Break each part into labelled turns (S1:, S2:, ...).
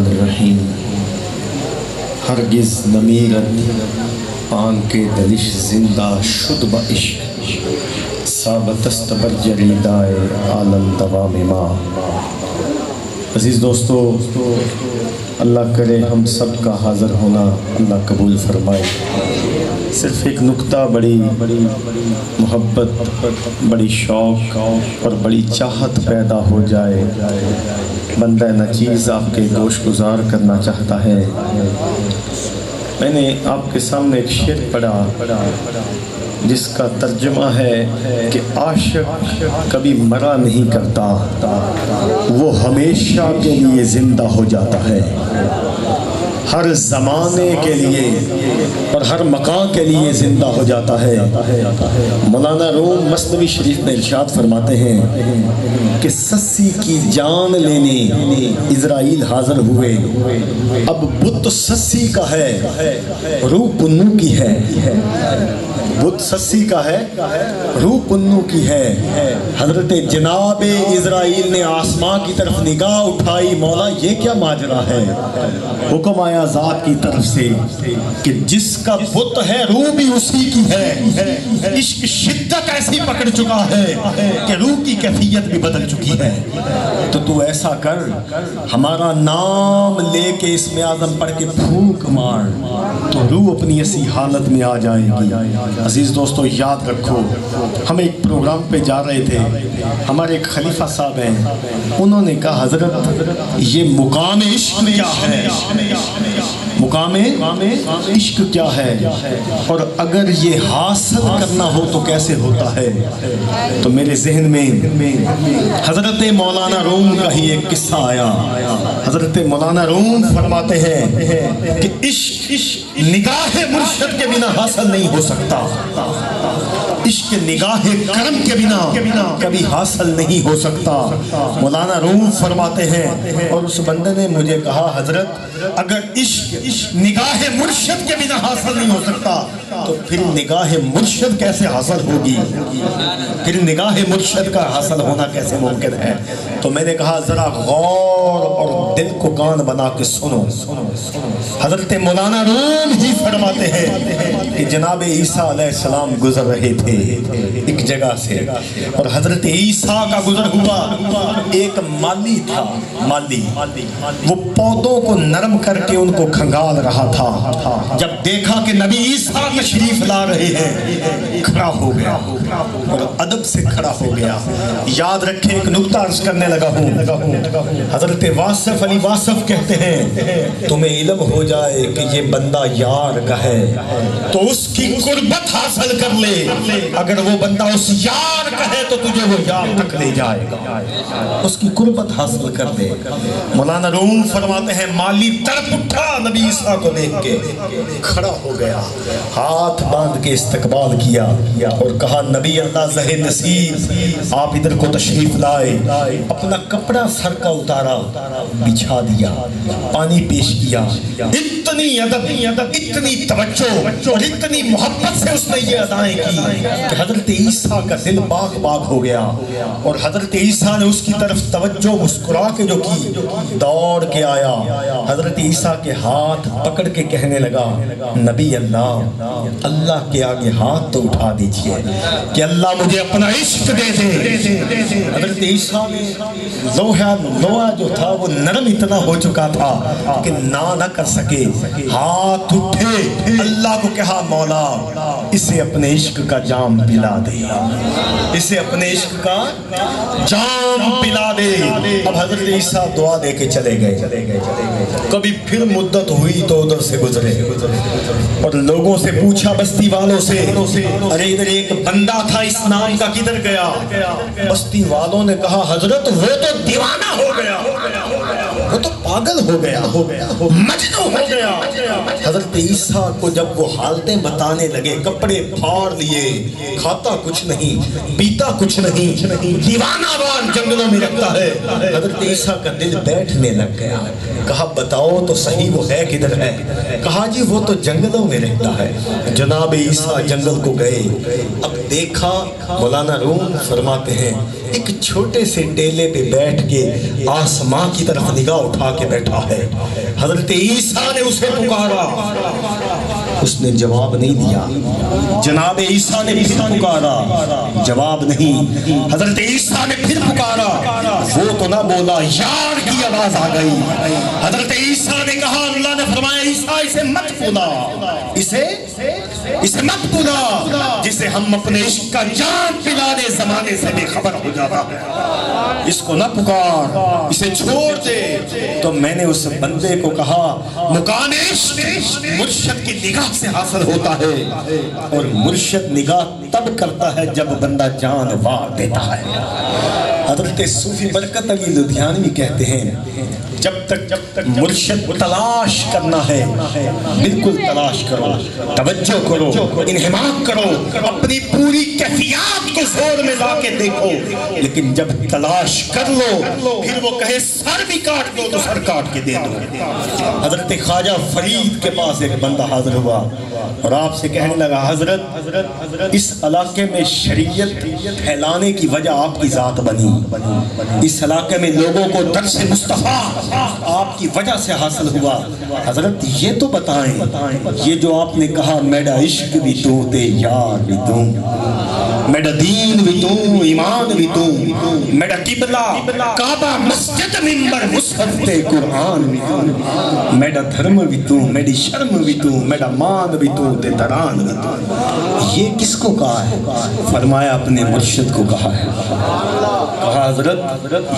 S1: الرحمن الرحیم ہرگز نمیرد آن کے دلش زندہ شد با عشق ثابتست بر جریدائے عالم دوام ما۔ عزیز دوستو، اللہ کرے ہم سب کا حاضر ہونا اللہ قبول فرمائے۔ صرف ایک نکتہ، بڑی محبت، بڑی شوق اور بڑی چاہت پیدا ہو جائے، بندہ نچیز آپ کے گوش گزار کرنا چاہتا ہے۔ میں نے آپ کے سامنے ایک شعر پڑھا جس کا ترجمہ ہے کہ عاشق کبھی مرا نہیں کرتا، وہ ہمیشہ کے لیے زندہ ہو جاتا ہے۔ ہر زمانے کے لیے اور ہر مکان کے لیے زندہ ہو جاتا ہے۔ مولانا روم مثنوی شریف میں ارشاد فرماتے ہیں کہ سسی کی جان لینے اسرائیل حاضر ہوئے، اب بت سسی کا ہے روح پنو کی ہے۔ بت سسی کا ہے روح پنو کی ہے۔ حضرت جناب اسرائیل نے آسمان کی طرف نگاہ اٹھائی، مولا یہ کیا ماجرا ہے؟ حکم آیا ذات کی طرف سے کہ جس کا بت ہے روح بھی اسی کی ہے۔ عشق شدت ایسی پکڑ چکا ہے کہ روح کی کیفیت بھی بدل چکی ہے۔ تو ایسا کر، ہمارا نام لے کے اسم اعظم پڑھ کے پھونک مار، تو روح اپنی اسی حالت میں آ جائے گی۔ عزیز دوستو، یاد رکھو، ہم ایک پروگرام پہ جا رہے تھے، ہمارے ایک خلیفہ صاحب ہیں، انہوں نے کہا حضرت یہ مقام عشق کیا ہے؟ مقام عشق کیا ہے، اور اگر یہ حاصل کرنا ہو تو کیسے ہوتا ہے؟ تو میرے ذہن میں حضرت مولانا روم کا ہی ایک قصہ آیا۔ حضرت مولانا روم فرماتے ہیں کہ عشق نگاہ مرشد کے بنا حاصل نہیں ہو سکتا، عشق نگاہ کرم کے بنا کبھی حاصل نہیں ہو سکتا۔ مولانا روم فرماتے ہیں، اور اس بندے نے مجھے کہا حضرت اگر عشق نگاہ مرشد کے بنا حاصل نہیں ہو سکتا تو پھر نگاہ مرشد کیسے حاصل ہوگی؟ پھر نگاہ مرشد کا حاصل ہونا کیسے ممکن ہے؟ تو میں نے کہا ذرا غور اور دل کو کان بنا کے سنو۔ حضرت مولانا روم ہی فرماتے ہیں کہ جناب عیسیٰ علیہ السلام گزر رہے تھے ایک جگہ سے، اور حضرت عیسیٰ کا گزر ہوا، ایک مالی تھا، مالی وہ پودوں کو نرم کر کے ان کو کھنگال رہا تھا۔ جب دیکھا کہ نبی عیسیٰ تشریف لا رہے ہیں، کھڑا ہو گیا اور ادب سے کھڑا ہو گیا۔ یاد رکھیں، ایک نکتہ عرض کرنے لگا ہوں، حضرت واصف علی واصف کہتے ہیں تمہیں علم ہو جائے کہ یہ بندہ یار کا ہے تو اس کی قربت حاصل کر لے، اگر وہ بندہ اس یار کا ہے تو تجھے وہ یار تک لے جائے گا، اس کی قربت حاصل کر لے۔ مولانا روم فرماتے ہیں مالی تڑپ اٹھا نبی عیسیٰ کو دیکھ کے، کھڑا ہو گیا، ہاتھ باندھ کے استقبال کیا اور کہا نبی اللہ زہ نصیب آپ ادھر کو تشریف لائے۔ اپنا کپڑا سر کا اتارا، بچھا دیا، پانی پیش کیا۔ اتنی ادب، اتنی توجہ اور اتنی محبت سے اس نے یہ ادائیں کی کہ حضرت عیسیٰ کا دل باغ باغ ہو گیا، اور حضرت عیسیٰ نے اس کی طرف توجہ مسکرا کے جو کی، دوڑ کے آیا، حضرت عیسیٰ کے ہاتھ پکڑ کے کہنے لگا نبی اللہ کے آگے ہاتھ تو اٹھا دیجئے کہ اللہ مجھے اپنا عشق دے دے۔ حضرت عیسیٰ نے لوہا جو تھا وہ نرم اتنا ہو چکا تھا کہ نہ کر سکے، ہاتھ اٹھے، اللہ کو کہا مولا اسے اپنے عشق کا جام پلا دے، اسے اپنے عشق کا جام پلا دے۔ اب حضرت عیسیٰ دعا دے کے چلے گئے۔ کبھی پھر مدت ہوئی تو ادھر سے گزرے اور لوگوں سے پوچھا، بستی والوں سے، ارے ادھر ایک بندہ تھا اس نام کا کدھر گیا؟ بستی والوں نے کہا حضرت وہ تو دیوانہ ہو گیا، وہ تو پاگل ہو گیا، مجنون ہو گیا۔ حضرت عیسیٰ کو جب وہ حالتیں بتانے لگے، کپڑے پھاڑ لیے، کھاتا کچھ نہیں، پیتا کچھ نہیں، دیوانہ وار جنگلوں میں رکھتا ہے، حضرت عیسیٰ کا دل بیٹھنے لگ گیا۔ کہا بتاؤ تو صحیح وہ ہے کدھر ہے؟ کہا جی وہ تو جنگلوں میں رہتا ہے۔ جناب عیسیٰ جنگل کو گئے، اب دیکھا، مولانا روم فرماتے ہیں
S2: ایک چھوٹے سے ڈیلے پہ بیٹھ کے آسمان کی طرف نگاہ اٹھا کے بیٹھا ہے۔ حضرت عیسیٰ نے اسے پکارا، اس نے جواب نہیں دیا۔ جناب عیسیٰ نے پھر پکارا، جواب نہیں۔ حضرت عیسیٰ نے پھر پکارا، وہ تو نہ بولا، یار کی آواز آ گئی۔ حضرت عیسیٰ نے کہا، اللہ نے فرمایا عیسیٰ اسے مت بولا، اسے مت بولا جسے ہم اپنے عشق کا جام پلانے زمانے سے بے خبر ہو جاتا ہے، اس کو نہ پکار، اسے چھوڑ دے۔ تو میں نے اس بندے کو کہا، مقام عشق مرشد کی نگاہ سے حاصل ہوتا ہے، اور مرشد نگاہ تب کرتا ہے جب بندہ جان وار دیتا ہے۔ حضرت صوفی برکت علی لدھیانوی کہتے ہیں، جب تک مرشد تلاش کرنا ہے بالکل تلاش کرو، توجہ کرو، انہماک کرو، اپنی پوری کیفیات کو زور میں لا کے دیکھو، لیکن جب تلاش کر لو پھر وہ کہے سر بھی کاٹ دو تو سر کاٹ کے دے دو۔ حضرت خواجہ فرید کے پاس ایک بندہ حاضر ہوا اور آپ سے کہنے لگا، حضرت اس علاقے میں شریعت پھیلانے کی وجہ آپ کی ذات بنی، اس علاقے میں لوگوں کو درس مصطفیٰ آپ کی وجہ سے حاصل ہوا۔ حضرت یہ تو بتائیں، یہ جو آپ نے کہا میرا عشق بھی تو تے یار بھی تو، میرا دین بھی تو، ایمان بھی تو، میرا قبلہ کعبہ مسجد منبر مصحف تے قرآن بھی تو، میرا دھرم بھی تو، میری شرم بھی تو، میرا مان بھی تو تے تران بھی تو۔ یہ کس کو کہا ہے؟ فرمایا اپنے مرشد کو کہا ہے۔ کہا حضرت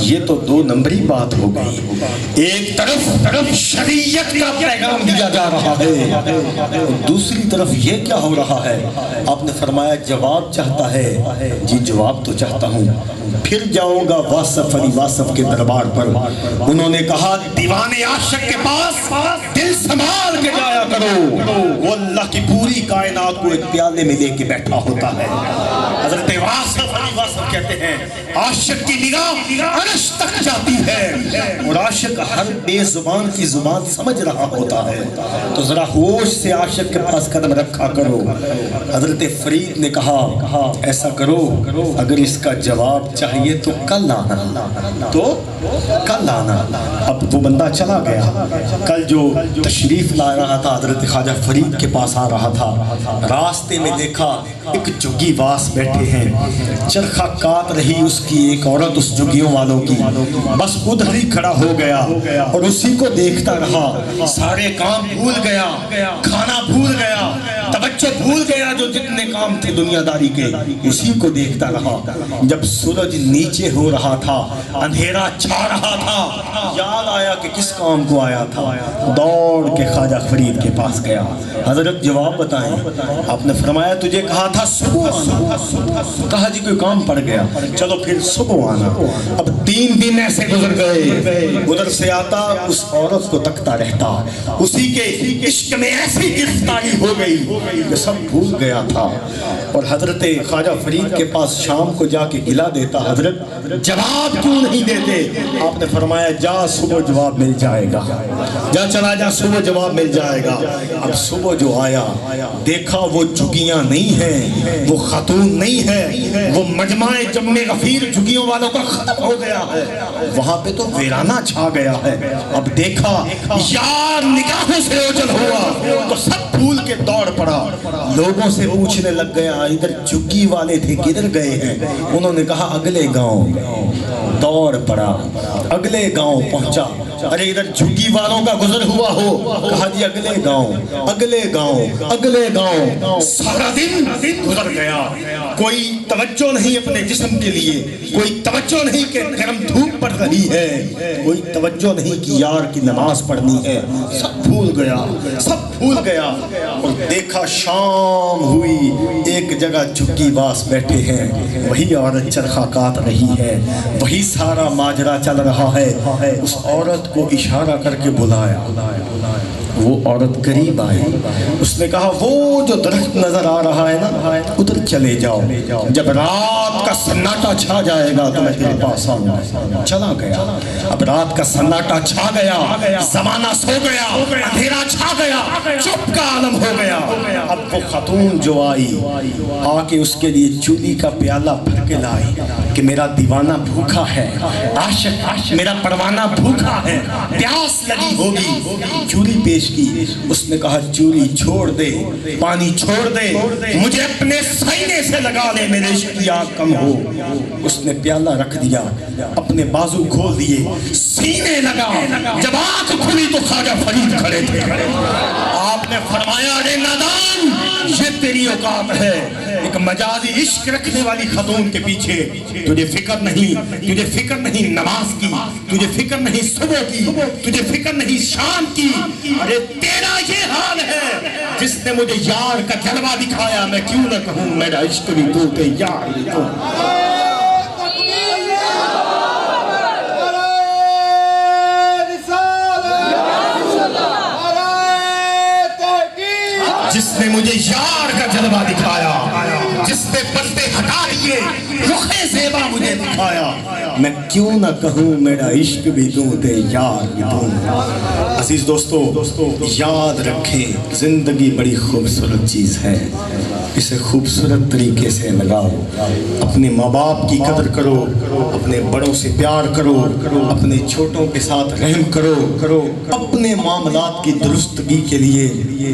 S2: یہ تو دو نمبری بات ہو گئی، ایک طرف شریعت کا پیغام دیا جا رہا ہے، دوسری طرف یہ کیا ہو رہا ہے؟ آپ نے فرمایا جواب چاہتا ہے، جی جواب تو چاہتا ہوں۔ پھر جاؤں گا واصف علی واصف کے دربار پر، انہوں نے کہا دیوان عاشق کے پاس دل سنبھال کے جایا کرو، وہ اللہ کی پوری کائنات کو ایک پیالے میں لے کے بیٹھا ہوتا ہے۔ حضرت واصف علی واصف کہتے ہیں عاشق کی نگاہ عرش تک جاتی ہے، اور عاشق ہر بے زبان کی زبان سمجھ رہا ہوتا ہے، تو ذرا ہوش سے عاشق کے پاس قدم رکھا کرو۔ حضرت فرید نے کہا ایسا کرو، اگر اس کا جواب چاہیے تو کل آنا۔ اب وہ بندہ چلا گیا۔ کل جو تشریف لا رہا تھا حضرت خواجہ فرید کے پاس آ رہا تھا، راستے میں دیکھا ایک جھگی واس بیٹھے ہیں، چرخہ کاٹ رہی اس کی ایک عورت اس جھگیوں والوں کی، بس ادھر ہی کھڑا ہو گیا اور اسی کو دیکھتا رہا، سارے کام بھول گیا، کھانا بھول گیا، توجہ بھول گیا، جو جتنے کام تھے دنیا داری کے اسی کو دیکھتا رہا۔ جب سورج نیچے ہو رہا تھا، اندھیرا چھا رہا تھا، یاد آیا کہ کس کام کو آیا تھا، دوڑ کے خواجہ فرید کے پاس گیا۔ حضرت جواب بتائیں، آپ نے فرمایا تجھے کہا تھا صبح آنا، کہا جی کوئی کام پڑ گیا، چلو پھر صبح آنا۔ اب 3 دن ایسے گزر گئے، ادھر سے آتا اس عورت کو تکتا رہتا، اسی کے عشق میں ایسی گرفتاری ہو گئی کہ سب بھول گیا تھا۔ اور حضرت خواجہ فرید کے پاس شام کو جا کے گلا دیتا، حضرت جواب کیوں نہیں دیتے؟ آپ نے فرمایا جا صبح جواب مل جائے گا، جا چلا جا صبح جواب مل جائے گا۔ اب صبح جو آیا دیکھا وہ جھگیاں نہیں ہیں، وہ خاتون نہیں ہے، وہ مجمع جم غفیر جھگیوں والوں کا ختم ہو گیا ہے، وہاں پہ تو ویرانہ چھا گیا ہے۔ اب دیکھا یار نگاہوں سے اوجھل ہوا تو سب بھول کے دوڑ پڑا، لوگوں سے پوچھنے لگ گیا ادھر جھگی والے تھے کدھر گئے ہیں؟ انہوں نے کہا اگلے گاؤں۔ دوڑ پڑا، اگلے گاؤں پہنچا، ارے ادھر جھگی والوں کا گزر ہوا ہو، کہا جی اگلے گاؤں، اگلے گاؤں، اگلے گاؤں۔ سارا دن گزر گیا، کوئی توجہ نہیں اپنے جسم کے لیے، کوئی توجہ نہیں کہ گرم دھوپ پڑ رہی ہے، کوئی توجہ نہیں کہ یار کی نماز پڑھنی ہے، سب بھول گیا، سب بھول گیا۔ اور دیکھا شام ہوئی، ایک جگہ جھگی باس بیٹھے ہیں، وہی عورت چرخہ کاٹ رہی ہے، وہی سارا ماجرا چل رہا ہے۔ اس عورت کو اشارہ کر کے بلایا، وہ عورت قریب آئی، اس نے کہا وہ جو درخت نظر آ رہا ہے نا ادھر چلے جاؤ، جب رات کا سناٹا چھا جائے گا تو میں تیرے پاس آؤں گا۔ چلا گیا، اب رات کا سناٹا چھا گیا، زمانہ سو گیا، اندھیرا چھا گیا، چپ کا عالم ہو گیا۔ اب وہ خاتون جو آئی آ کے اس کے لیے چولی کا پیالہ بھر کے لائی کہ میرا دیوانہ بھوکا ہے، عاشق میرا پروانہ بھوکا ہے، پیاس لگی ہوگی، چولی پیش کی۔ اس نے کہا چولی چھوڑ دے، پانی چھوڑ دے، مجھے اپنے سینے سے لگا لے، میرے عشق کی آگ کم ہو۔ اس نے پیالہ رکھ دیا، اپنے بازو کھول دیے، سینے لگا، جب آنکھ کھلی تو خواجہ فرید کھڑے تھے۔ آپ نے فرمایا ارے نادان، یہ تیری اوقات ہے، ایک مجازی عشق رکھنے والی خاتون کے پیچھے تجھے فکر نہیں نماز کی، تجھے فکر نہیں صبح کی، تجھے فکر نہیں شام کی۔ ارے تیرا یہ حال ہے، جس نے مجھے یار کا جلوہ دکھایا، میں کیوں نہ کہوں میرا عشق بھی تو تے یار بھی تو۔ جس نے مجھے یار کا جلوہ دکھایا، جس نے پردے ہٹا لیے، رخ زیبا مجھے دکھایا، میں کیوں نہ کہوں میرا عشق بھی تو تے یار بھی تو۔ عزیز دوستو، یاد رکھیں زندگی بڑی خوبصورت چیز ہے، اسے خوبصورت طریقے سے لگاؤ، اپنے ماں باپ کی قدر کرو، اپنے بڑوں سے پیار کرو، اپنے چھوٹوں کے ساتھ رحم کرو، اپنے معاملات کی درستگی کے لیے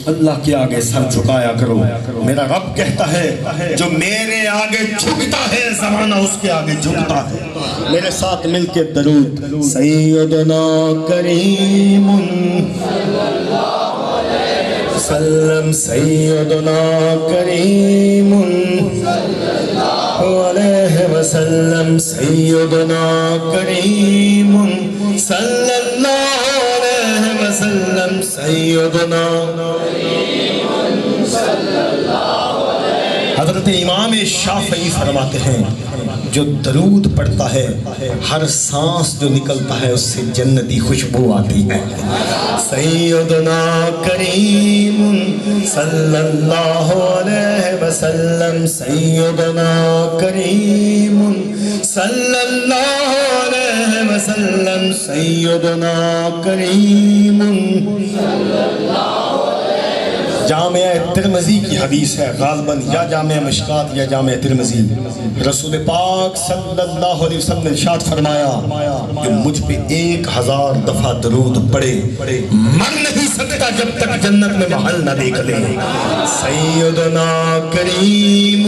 S2: اللہ کے آگے سر جھکایا کرو۔ میرا رب کہتا ہے جو میرے آگے جھکتا ہے زمانہ اس کے آگے جھکتا ہے۔ میرے ساتھ مل کے درود، سیدنا کریم وسلم، سیدنا کریم علیہ وسلم، سیدنا کریم صلی اللہ علیہ وسلم، سیدنا حضرت امام شافعی فرماتے ہیں جو درود پڑھتا ہے ہر سانس جو نکلتا ہے اس سے جنتی خوشبو آتی ہے۔ سیدنا کریم صلی اللہ علیہ وسلم، سیدنا کریم صلی اللہ علیہ وسلم، سیدنا کریم صلی اللہ علیہ۔ جامعہ ترمذی کی حدیث ہے، غالباً یا جامعہ مشکات یا جامعہ ترمذی، رسول پاک صلی اللہ علیہ وسلم نے ارشاد فرمایا کہ مجھ پہ 1000 دفعہ درود پڑے مر نہیں سکتا جب تک جنت میں محل نہ دیکھ لے۔ سیدنا کریم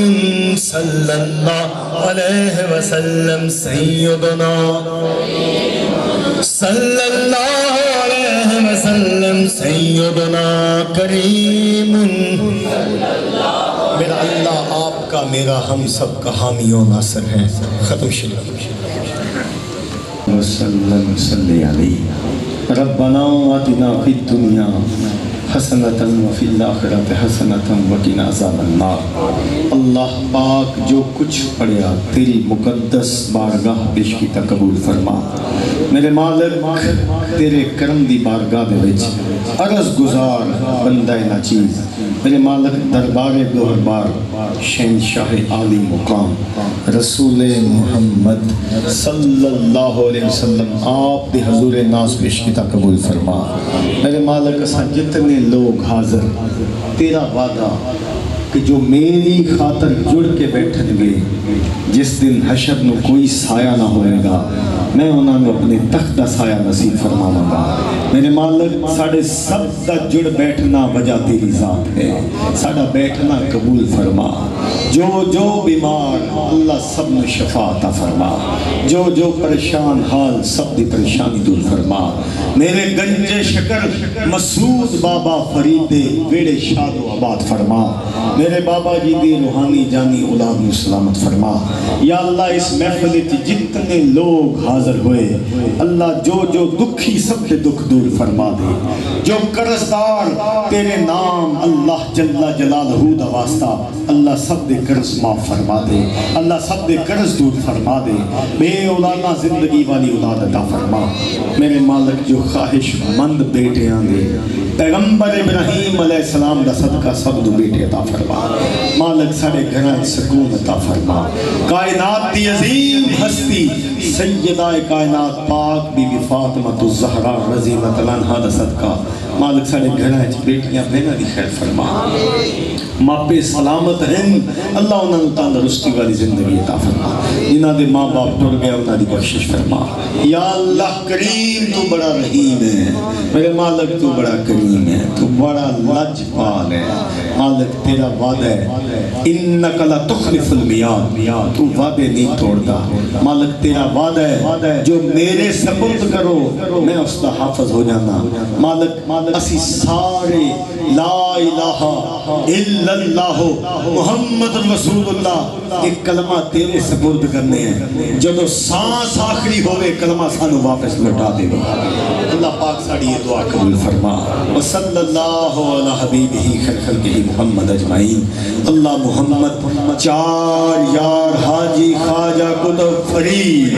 S2: صلی اللہ علیہ وسلم، سیدنا صلی اللہ علیہ وسلم، سیدنا کریم۔ میرا اللہ آپ کا، میرا ہم سب کا حامی و ناصر ہے۔ ختم شریف۔
S1: وسلم صلی علیہ ربنا آتنا فی الدنیا حسنۃ وفی الآخرۃ حسنۃ وقنا عذاب النار۔ اللہ پاک جو کچھ پڑھیا تیری مقدس بارگاہ پیش کیتا قبول فرما۔ میرے مالک تیرے کرم دی بارگاہ دے وچ عرض گزار بندہ ناچیز، میرے مالک دربار گوہربار شہنشاہ عالی مقام رسول محمد صلی اللہ علیہ وسلم آپ دے حضور ناز پیش کیتا قبول فرما۔ میرے مالک اساں جتنے لوگ حاضر، تیرا وعدہ کہ جو میری خاطر جڑ کے بیٹھن گے جس دن حشر نو کوئی سایہ نہ ہوئے گا، میں انہوں نے اپنے تخت دا سایہ نصیب فرماؤں گا۔ میرے مالک ساڑھے سب دا جڑ بیٹھنا وجہ تیری ذات ہے، ساڑھا بیٹھنا قبول فرما۔ جو بیمار اللہ سب نے شفا عطا فرما، جو پریشان حال سب دی پریشانی دور فرما۔ میرے گنج شکر مسعود بابا فرید ویڑے شاد و آباد فرما۔ میرے بابا جی دی روحانی جانی اولاد میں سلامت فرما۔
S3: یا اللہ اس محفل جتنے لوگ حاضر ہوئے اللہ جو دکھی سب کے دکھ دور فرما دے، جو قرضدار تیرے نام اللہ جل جلالہ دا واسطہ اللہ سب دے قرض معاف فرما دے، اللہ سب دے قرض دور فرما دے، بے اولادہ زندگی والی اولاد عطا فرما۔ میرے مالک جو خواہش مند بیٹے آندے پیغمبر ابراہیم علیہ السلام دا صدقہ سب دو بیٹے عطا فرما، مالک سارے گھران سکون عطا فرما۔ کائنات دی عظیم ہستی سیدہ کائنات پاک بی بی فاطمہ الزہرا رضی اللہ عنہا دا صدقہ مالک سارے گھران بیٹیاں بہنہ دی خیر فرما، ماپے سلامت ہیں اللہ انہوں نے تندرستی والی زندگی عطا فرما، جنہاں دے ماں باپ ٹر گئے انہوں نے بخشش فرما۔ یا اللہ کریم تو بڑا رحیم ہے، میرے مالک تو بڑا کریم ہے، تو بڑا لجپال ہے، مالک تیرا وعدہ ہے انک لا تخلف المیعاد، تو وعدے نہیں توڑتا، مالک تیرا وعدہ ہے جو میرے سپرد کرو میں اس کا حافظ ہو جانا۔ مالک اسی سارے لا الہ الا اللہ محمد رسول اللہ ایک کلمہ تیرے سپرد کرنے ہیں، جب سانس آخری ہوئے کلمہ سانو واپس لٹا دے گا۔ اللہ پاک ساڑی یہ دعا قبول فرما، وصلی اللہ علی حبیبہ خیر خلقہ محمد اجمعین۔ اللہ محمد چار یار حاجی خواجہ قطب فرید